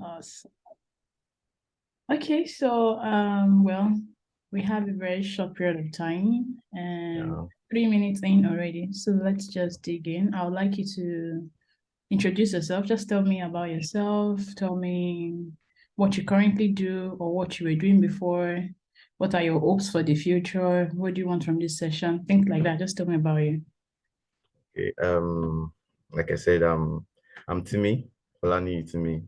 Awesome. Okay, so well, we have a very short period of time and Yeah. 3 minutes in already. So let's just dig in. I would like you to introduce yourself. Just tell me about yourself. Tell me what you currently do or what you were doing before. What are your hopes for the future? What do you want from this session? Things like that. Just tell me about you. Okay. Like I said, I'm Timi, Olaniyi Timi.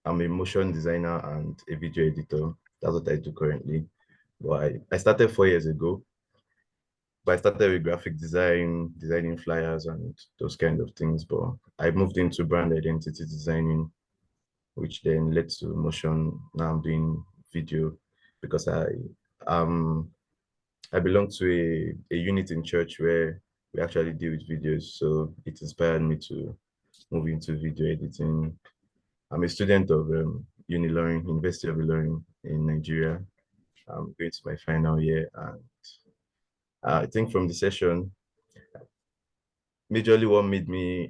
I'm a motion designer and a video editor. That's what I do currently. But I started 4 years ago. But I started with graphic design, designing flyers and those kind of things. But I moved into brand identity designing, which then led to motion. Now I'm doing video because um I belong to a unit in church where we actually deal with videos. So it inspired me to move into video editing. I'm a student of Unilorin, University of Ilorin in Nigeria. I'm going to my final year. And I think from the session, majorly what made me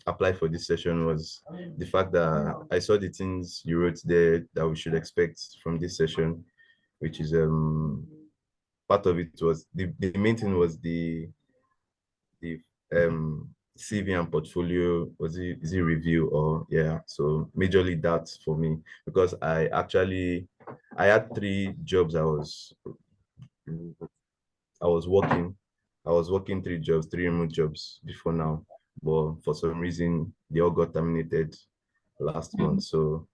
apply for this session was the fact that I saw the things you wrote there that we should expect from this session, which is part of it was the main thing was the CV and portfolio. Was it, is it review or yeah? So majorly that for me, because I had 3 jobs I was working. I was working 3 jobs, 3 remote jobs before now, but for some reason they all got terminated last month. So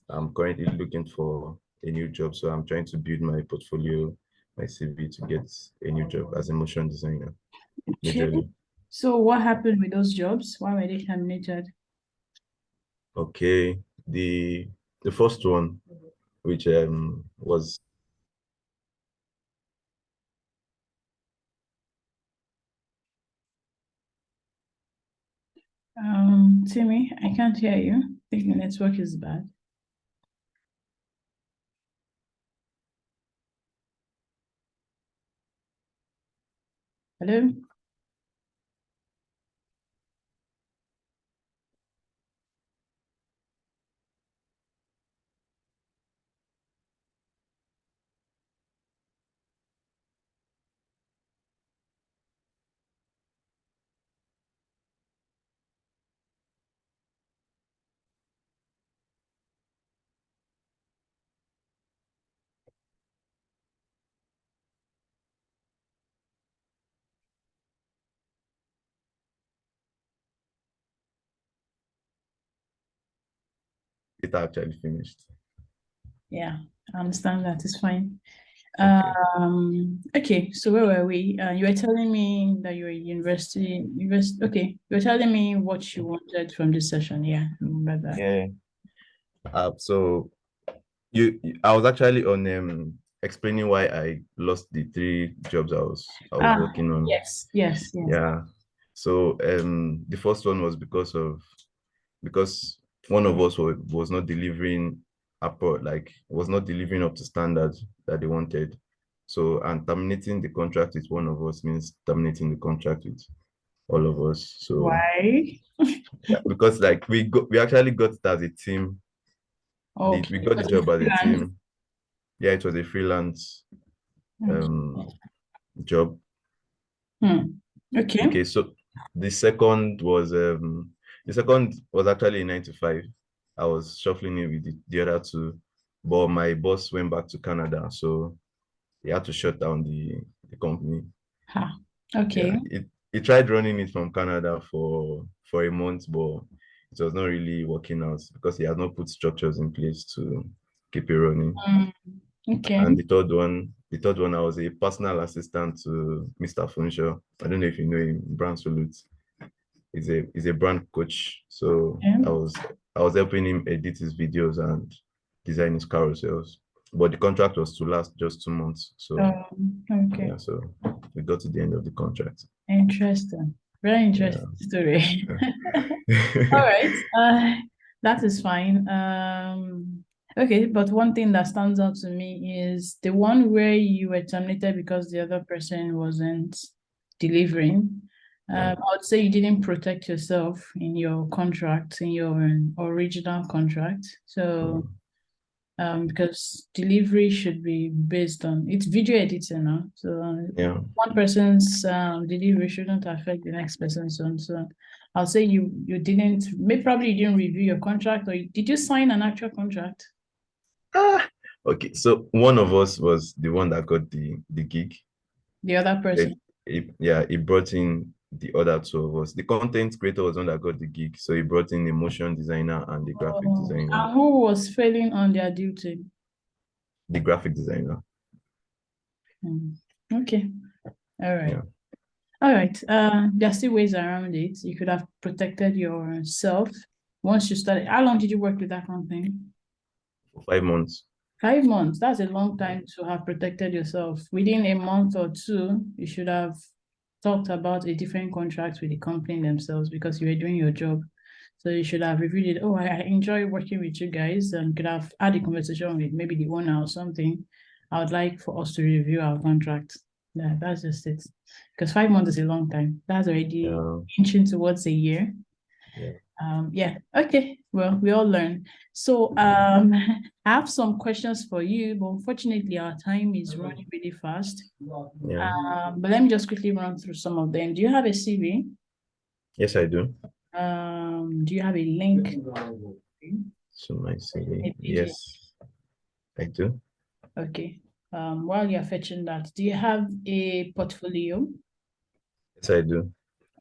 I'm currently looking for a new job. So I'm trying to build my portfolio, my CV to get a new job as a motion designer, Okay. majorly. So what happened with those jobs? Why were they terminated? Okay. The first one, which was Timmy, I can't hear you. I think the network is bad. Hello? it actually finished. Yeah, I understand that. It's fine. Okay. Okay, so where were we? You were telling me that you were university. Okay, you were telling me what you wanted from this session. Yeah, I remember that. Yeah. So I was actually on explaining why I lost the 3 jobs I was Ah, working on. yes, yes, yes. Yeah. So the first one was because one of us was not delivering like was not delivering up to standards that they wanted. So and terminating the contract with one of us means terminating the contract with all of us. So Why? yeah, because like we actually got it as a team. Okay, We it got the was a job as a freelance. team. Yeah, it was a freelance um job. Okay. Okay, so the second was actually a 9 to 5. I was shuffling it with the other two, but my boss went back to Canada, so he had to shut down the company. Ha. Okay. Yeah, he tried running it from Canada for a month, but it was not really working out because he had not put structures in place to keep it running. Mm, okay. And the third one, I was a personal assistant to Mr. Funshaw. I don't know if you know him, Brand Salute. He's a brand coach. So Yeah. I was helping him edit his videos and design his carousels. But the contract was to last just 2 months. So Okay. yeah, so we got to the end of the contract. Interesting. Very Yeah. interesting story. All Yeah. right. That is fine. Okay, but one thing that stands out to me is the one where you were terminated because the other person wasn't delivering. Yeah. I would say you didn't protect yourself in your contract, in your original contract. So, Mm. because delivery should be based on it's video editing now. So, Yeah. one person's delivery shouldn't affect the next person's own. So, I'll say you didn't, maybe probably you didn't review your contract, or did you sign an actual contract? Ah, okay. So one of us was the one that got the gig. The other Then person. yeah, he brought in the other two of us. The content creator was one that got the gig, so he brought in the motion designer and the graphic designer. And who was failing on their duty? The graphic designer. Hmm. Okay. All right. Yeah, All right. There are still ways around it. You could have protected yourself once you started. How long did you work with that company? for 5 months. 5 months. That's a long time to have protected yourself. Within a month or two, you should have talked about a different contract with the company themselves because you were doing your job. So you should have reviewed it. Oh, I enjoy working with you guys, and could have had a conversation with maybe the owner or something. I would like for us to review our contract. Yeah, that's just it. Because 5 months is a long time. That's already Yeah, inching towards a year. yeah. Yeah, okay. Well, we all learn. So I have some questions for you, but unfortunately our time is running really fast. Yeah. But let me just quickly run through some of them. Do you have a CV? Yes, I do. Do you have a link? So my CV. A PDF. Yes, I do. Okay. While you're fetching that, do you have a portfolio? Yes, I do.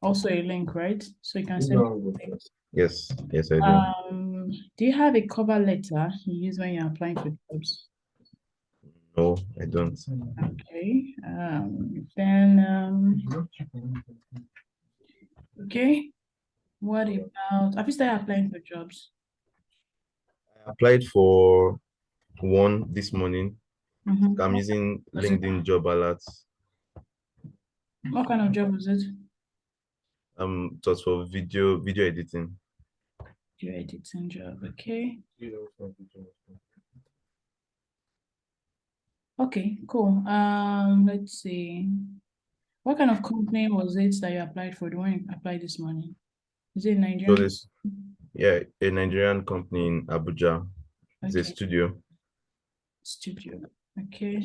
Also a link, right? So you can send me the link. Yes, I do. Do you have a cover letter you use when you're applying for jobs? No, I don't. Okay. Then okay. What about have you started applying for jobs? I applied for one this morning. I'm Mm-hmm. using Was it LinkedIn job alerts. what kind of job was it? It was for video editing. Your editing job. Okay. Okay, cool. Let's see. What kind of company was it that you applied for? The one you applied this morning? Is it So Nigerian? this, yeah, a Nigerian company in Abuja. It's a Okay, studio. studio. Okay.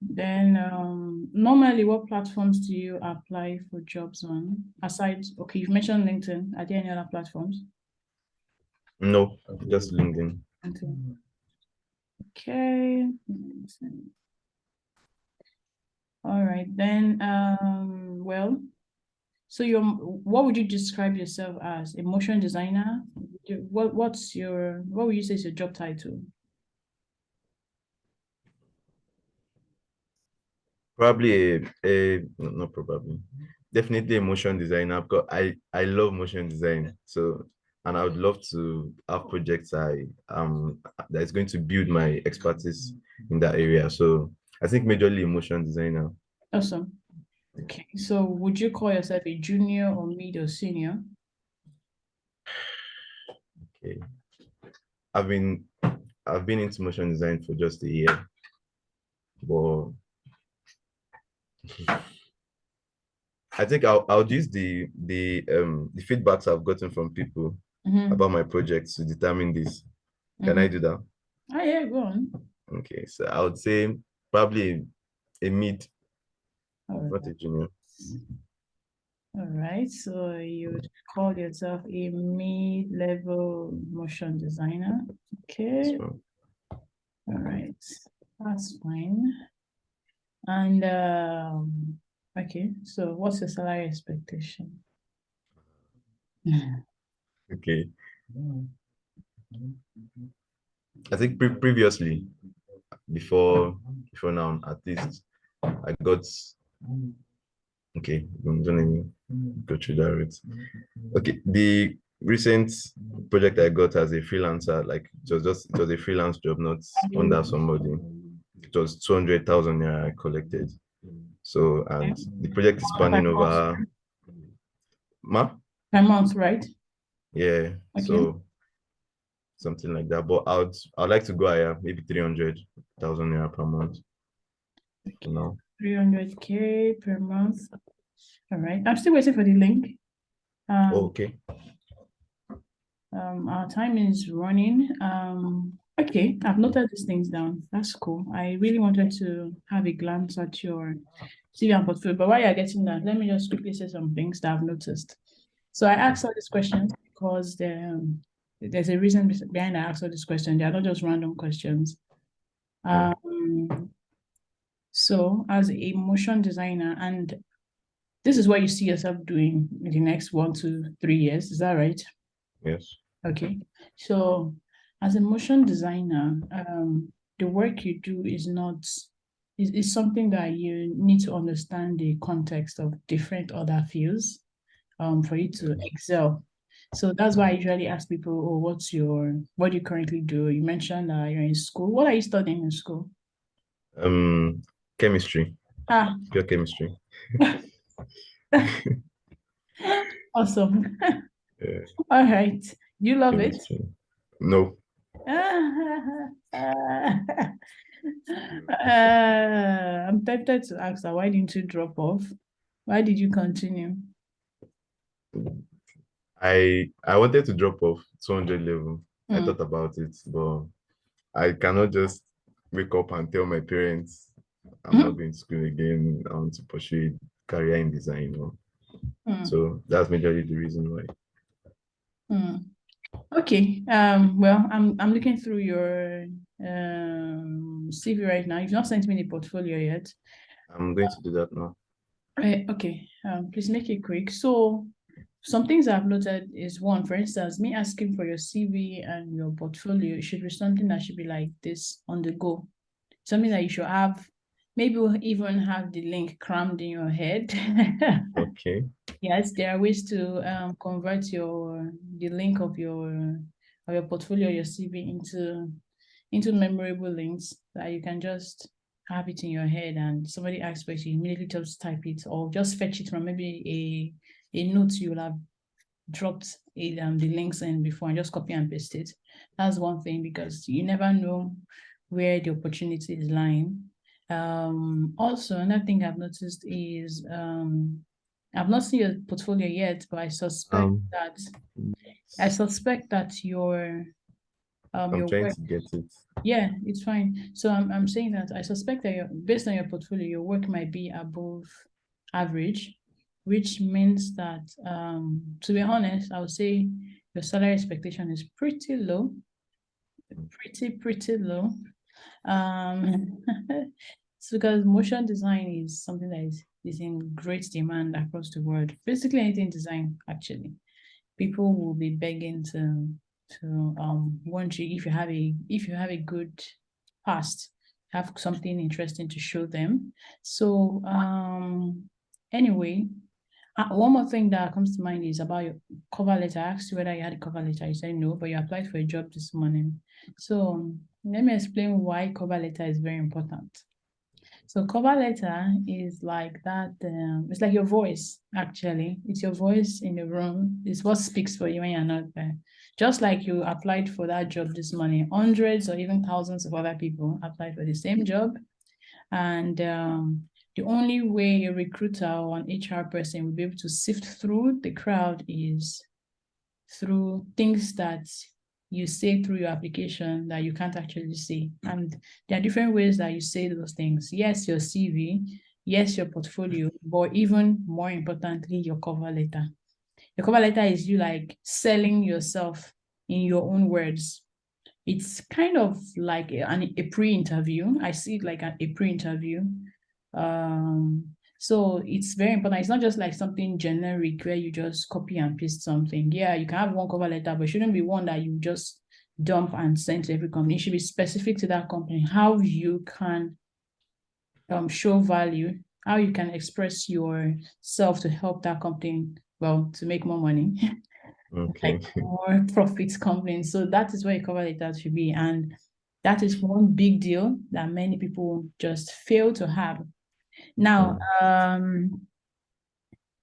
Then normally what platforms do you apply for jobs on? Aside, okay, you've mentioned LinkedIn. Are there any other platforms? No, just LinkedIn. LinkedIn. Okay. All right. Then well, so what would you describe yourself as? A motion designer? What would you say is your job title? Probably no, not probably. Definitely a motion designer because I love motion design. So and I would love to have projects that is going to build my expertise in that area. So I think majorly a motion designer. Awesome. Okay. So would you call yourself a junior or mid or senior? Okay. I've been I've been into motion design for just a year, but I think I'll use the feedbacks I've gotten from people Mm-hmm. about my projects to determine this. Can I Mm-hmm. do that? Oh yeah, go on. Okay, so I would say probably a mid, All not right. a junior. All right. So you would call yourself a mid-level motion designer. Okay. So All right. That's fine. And okay. So what's your salary expectation? okay, I think previously before now at least I got okay. Don't let me go through that route. Okay, the recent project I got as a freelancer, like it was a freelance job, not under somebody. It was 200,000 naira I collected. So Okay. and the project is Per spanning month, over per month, right? yeah. Okay. So something like that. But I'd like to go higher, maybe 300,000 naira per month for Okay. now. 300K per month. All right. I'm still waiting for the link. Okay. Our time is running. Okay, I've noted these things down. That's cool. I really wanted to have a glance at your CV and portfolio, but while you're getting that, let me just quickly say some things that I've noticed. So I asked all these questions because there's a reason behind I asked all these questions. They are not just random questions. Mm. So as a motion designer, and this is what you see yourself doing in the next 1 to 3 years, is that right? Yes. Okay. So as a motion designer, the work you do is not is something that you need to understand the context of different other fields for you to excel. So that's why I usually ask people, oh, what do you currently do? You mentioned that you're in school. What are you studying in school? Chemistry, Ah, pure chemistry. awesome. Yeah, All right. You love it? chemistry. No. I'm tempted to ask her, why didn't you drop off? Why did you continue? I wanted to drop off 200 level. I Mm, thought about it, but I cannot just wake up and tell my parents I'm not mm, going to school again. I want to pursue a career in design. mm, So that's majorly the reason why. mm. Okay. Well, I'm looking through your CV right now. You've not sent me the portfolio yet. I'm going to do that now. Okay. Please make it quick. So some things I've noted is one, for instance, me asking for your CV and your portfolio should be something that should be like this on the go. Something that you should have, maybe we'll even have the link crammed in your head. Okay. Yes, there are ways to convert the link of your portfolio, your CV into memorable links that you can just have it in your head and somebody asks for it, you immediately just type it or just fetch it from maybe a note you will have dropped the links in before and just copy and paste it. That's one thing because you never know where the opportunity is lying. Also, another thing I've noticed is I've not seen your portfolio yet, but Um, I suspect that I'm your trying work. to get it. Yeah, it's fine. So I'm saying that I suspect that based on your portfolio, your work might be above average, which means that to be honest, I would say your salary expectation is pretty low, pretty low. It's because motion design is something that is in great demand across the world. Basically anything design, actually. People will be begging to want you if you have a good past, have something interesting to show them. So anyway, one more thing that comes to mind is about your cover letter. I asked you whether you had a cover letter. You said no, but you applied for a job this morning. So let me explain why cover letter is very important. So cover letter is like that. It's like your voice, actually. It's your voice in the room. It's what speaks for you when you're not there. Just like you applied for that job this morning, hundreds or even thousands of other people applied for the same job. And the only way a recruiter or an HR person will be able to sift through the crowd is through things that you say through your application that you can't actually see. And there are different ways that you say those things. Yes, your CV, yes, your portfolio, but even more importantly, your cover letter. Your cover letter is you like selling yourself in your own words. It's kind of like a pre-interview. I see it like a pre-interview. So it's very important. It's not just like something generic where you just copy and paste something. Yeah, you can have one cover letter, but it shouldn't be one that you just dump and send to every company. It should be specific to that company. How you can show value, how you can express yourself to help that company, well, to make more money, like Okay. more profits coming. So that is where a cover letter should be. And that is one big deal that many people just fail to have. Now, Mm.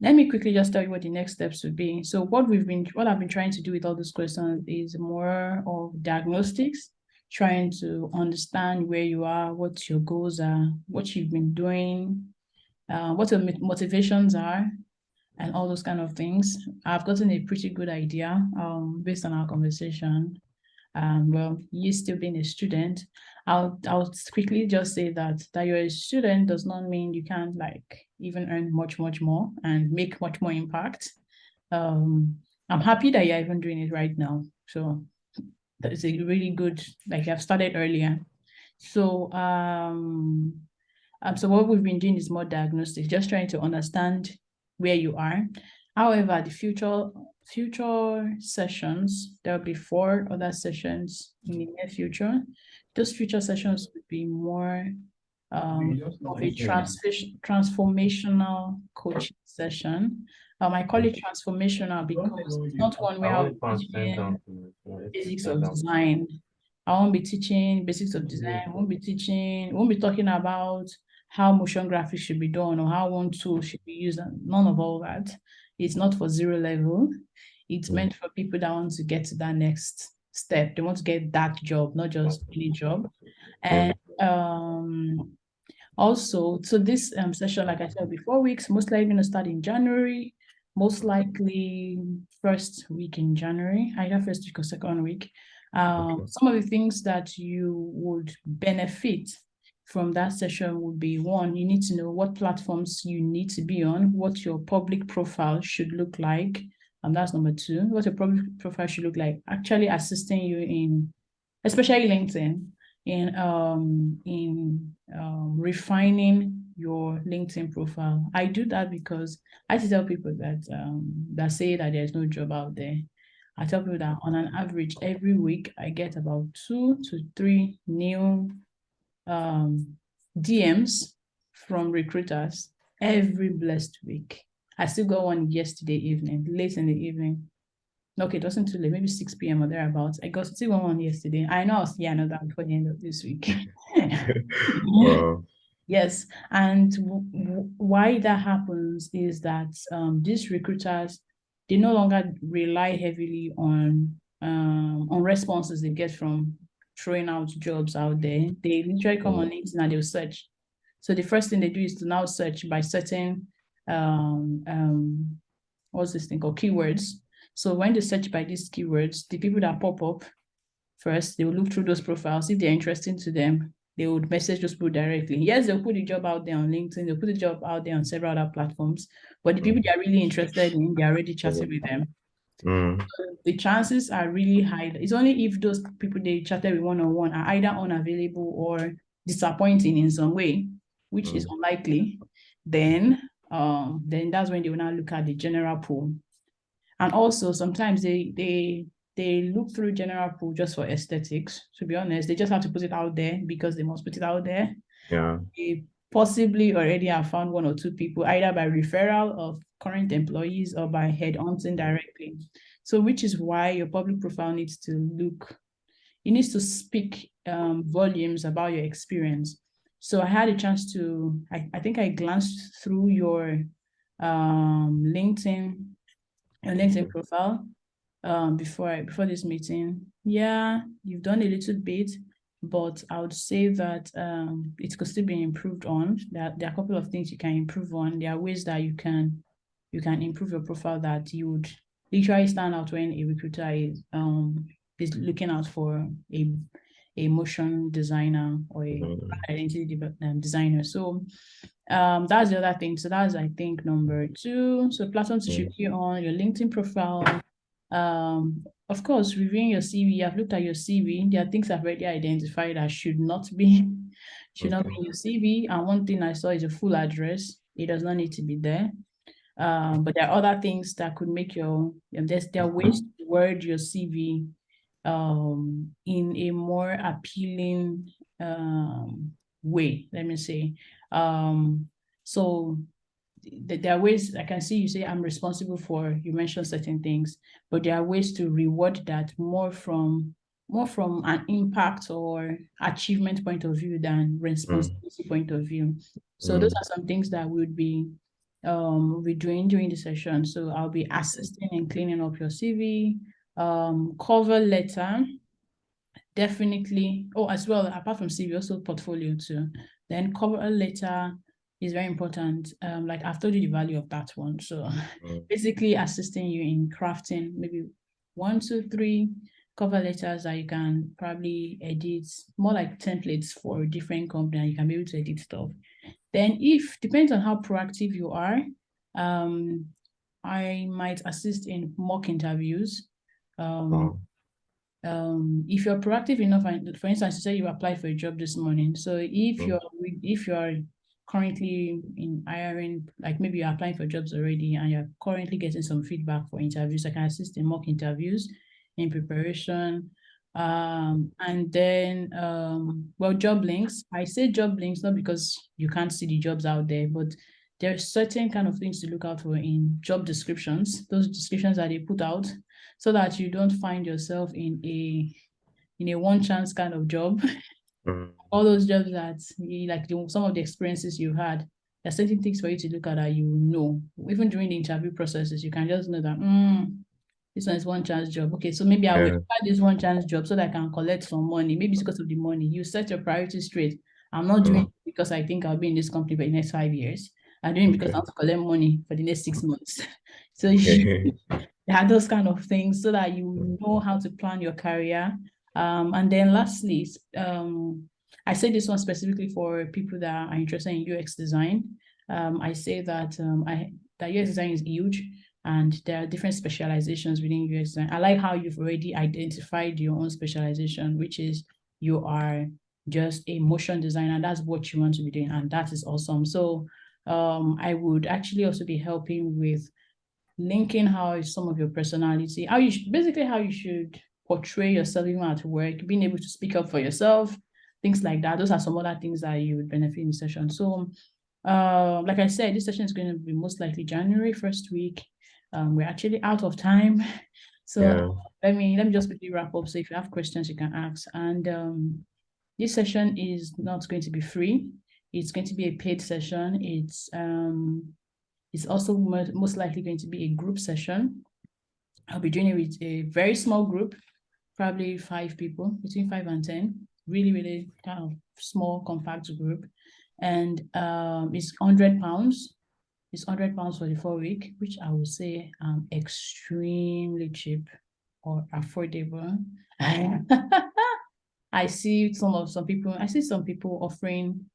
let me quickly just tell you what the next steps would be. So what I've been trying to do with all these questions is more of diagnostics, trying to understand where you are, what your goals are, what you've been doing, what your motivations are, and all those kind of things. I've gotten a pretty good idea based on our conversation. Well, you still being a student, I'll quickly just say that you're a student does not mean you can't like even earn much more and make much more impact. I'm happy that you're even doing it right now. So that is a really good, like you have started earlier. So so what we've been doing is more diagnostic, just trying to understand where you are. However, the future sessions, there'll be 4 other sessions in the near future. Those future sessions would be more of a transformational coaching session. I call it transformational because it's not one where I'll be teaching basics of design. I won't be teaching basics of design. Won't be talking about how motion graphics should be done or how one tool should be used. None of all that. It's not for 0 level. It's meant for people that want to get to that next step. They want to get that job, not just any job. And also, so this session, like I said, will be 4 weeks, most likely going to start in January, most likely first week in January, either first week or second week. Some of the things that you would benefit from that session would be, one, you need to know what platforms you need to be on, what your public profile should look like. That's number 2, what your public profile should look like, actually assisting you in, especially LinkedIn, in refining your LinkedIn profile. I do that because I tell people that that say that there's no job out there. I tell people that on an average every week I get about 2 to 3 new DMs from recruiters every blessed week. I still got one yesterday evening, late in the evening. Okay, it wasn't too late, maybe 6 p.m. or thereabouts. I got still one yesterday. I know I'll see another before the end of this week. Yes, and why that happens is that these recruiters, they no longer rely heavily on responses they get from throwing out jobs out there. They literally come on LinkedIn and they'll search. So the first thing they do is to now search by certain what's this thing called, keywords. So when they search by these keywords, the people that pop up first, they will look through those profiles. If they're interesting to them, they would message those people directly. Yes, they'll put the job out there on LinkedIn, they'll put the job out there on several other platforms, but the people they are really interested in, they're already chatting with them. So the chances are really high. It's only if those people they chatted with one-on-one are either unavailable or disappointing in some way, which is unlikely, then that's when they will now look at the general pool. And also sometimes they look through general pool just for aesthetics. To be honest, they just have to put it out there because they must put it out there. Yeah. They possibly already have found 1 or 2 people, either by referral of current employees or by headhunting directly. So which is why your public profile needs to look, it needs to speak volumes about your experience. So I had a chance to, I think I glanced through your LinkedIn profile before this meeting. Yeah, you've done a little bit, but I would say that it could still be improved on. There are a couple of things you can improve on. There are ways that you can improve your profile that you would literally stand out when a recruiter is looking out for a motion designer or a identity designer. So that's the other thing. So that's, I think, number 2. So platforms you should be on, your LinkedIn profile. Of course, reviewing your CV. I've looked at your CV. There are things I've already identified that should not be in your CV. And one thing I saw is a full address. It does not need to be there. But there are other things that could make there are ways to word your CV in a more appealing way, let me say. So there are ways I can see you say I'm responsible for, you mentioned certain things, but there are ways to reward that more from an impact or achievement point of view than responsibility point of view. So those are some things that we'll be doing during the session. So I'll be assisting in cleaning up your CV, cover letter. definitely. Oh, as well, apart from CV, also portfolio too. Then cover letter is very important. Like I've told you the value of that one. So Mm, basically assisting you in crafting maybe 1, 2, 3 cover letters that you can probably edit, more like templates for different company, and you can be able to edit stuff. Then if depends on how proactive you are, um, I might assist in mock interviews. Um, oh, if you're proactive enough, and for instance, you say you applied for a job this morning. So mm, if you're currently in hiring, like maybe you're applying for jobs already and you're currently getting some feedback for interviews, I can assist in mock interviews in preparation. And then well, job links. I say job links not because you can't see the jobs out there, but there's certain kind of things to look out for in job descriptions, those descriptions that they put out, so that you don't find yourself in a one chance kind of job. mm, All those jobs that like some of the experiences you had, there's certain things for you to look at that you know. Even during the interview processes, you can just know that this one is one chance job. Okay, so maybe I will yeah, apply this one chance job so that I can collect some money. Maybe it's because of the money. You set your priorities straight. I'm not doing mm, it because I think I'll be in this company for the next 5 years. I'm doing it because I okay, want to collect money for the next 6 months. So you okay, yeah, those kind of things so that you know how to plan your career. And then lastly, I say this one specifically for people that are interested in UX design. I say that that UX design is huge and there are different specializations within UX design. I like how you've already identified your own specialization, which is you are just a motion designer. That's what you want to be doing, and that is awesome. So I would actually also be helping with linking how is some of your personality, how you basically how you should portray yourself even at work, being able to speak up for yourself, things like that. Those are some other things that you would benefit in the session. So, like I said, this session is going to be most likely January first week. We're actually out of time, so yeah, let me just quickly wrap up. So if you have questions, you can ask. And this session is not going to be free. It's going to be a paid session. It's also most likely going to be a group session. I'll be doing it with a very small group, probably 5 people, between 5 and 10. Really, really kind of small, compact group. And it's £100. It's £100 for the 4 week, which I would say extremely cheap or affordable. I see I see some people offering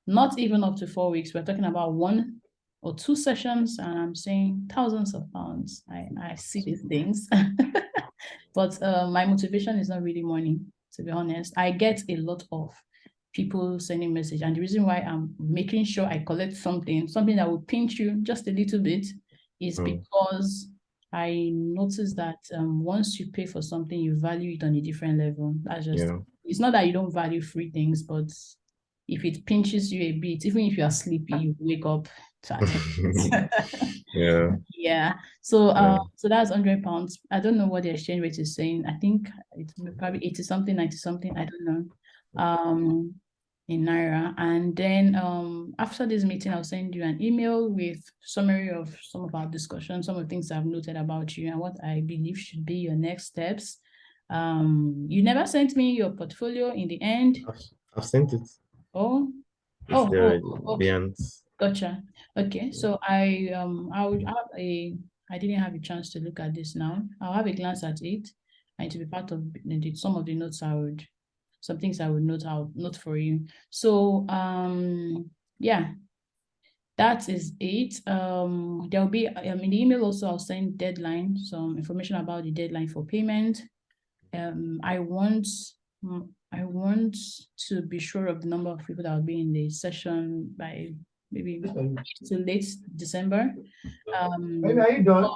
not even up to 4 weeks. We're talking about 1 or 2 sessions, and I'm saying thousands of pounds. I see these things. But my motivation is not really money, to be honest. I get a lot of people sending message, and the reason why I'm making sure I collect something that will pinch you just a little bit, is mm, because I noticed that once you pay for something, you value it on a different level. That's just, yeah, it's not that you don't value free things, but if it pinches you a bit, even if you are sleepy, you wake up to attend it. yeah, Yeah. So yeah, so that's £100. I don't know what the exchange rate is saying. I think it's probably 80 something, 90 something. I don't know. In Naira. And then after this meeting, I'll send you an email with summary of some of our discussion, some of the things I've noted about you and what I believe should be your next steps. You never sent me your portfolio in the end. I've, I've sent it. Oh, It's there already. okay. Beyond. Gotcha. Okay, so I would have I didn't have a chance to look at this now. I'll have a glance at it, and to be part of some of the notes some things I would note for you. So yeah, that is it. There'll be in the email also I'll send deadline, some information about the deadline for payment. I want I want to be sure of the number of people that will be in the session by maybe to late December. Maybe are you done?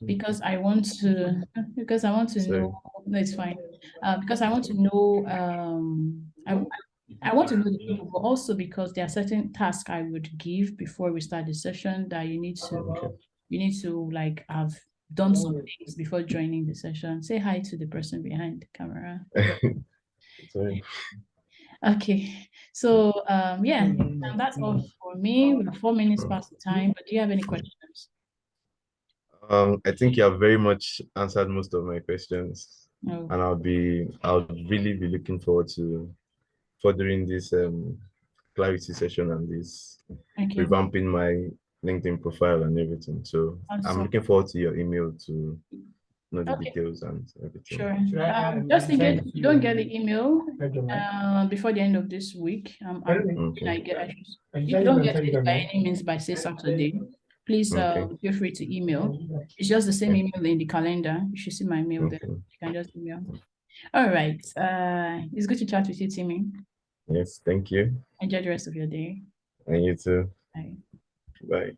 Because I want to because I want to Sorry. know, no, it's fine. Because I want to know I want to know the people, but also because there are certain tasks I would give before we start the session that Okay. you need to like have done some things before joining the session. Say hi to the person behind the camera. Sorry. Okay, so yeah, and that's all for me. We're 4 minutes past the time, but do you have any questions? I think you have very much answered most of my questions. Oh, and I'll really be looking forward to furthering this clarity session and this okay. revamping my LinkedIn profile and everything. So I'm Awesome. looking forward to your email to know the Okay, details and everything. sure. Just in case you don't get the email before the end of this week, Okay. if you don't get it by any means by say Saturday, please Okay. feel free to email. It's just the same email in the calendar. You should see my mail there. Okay. You can just email. All right. It's good to chat with you, Timmy. Yes, thank you. Enjoy the rest of your day. And you too. Bye. Bye.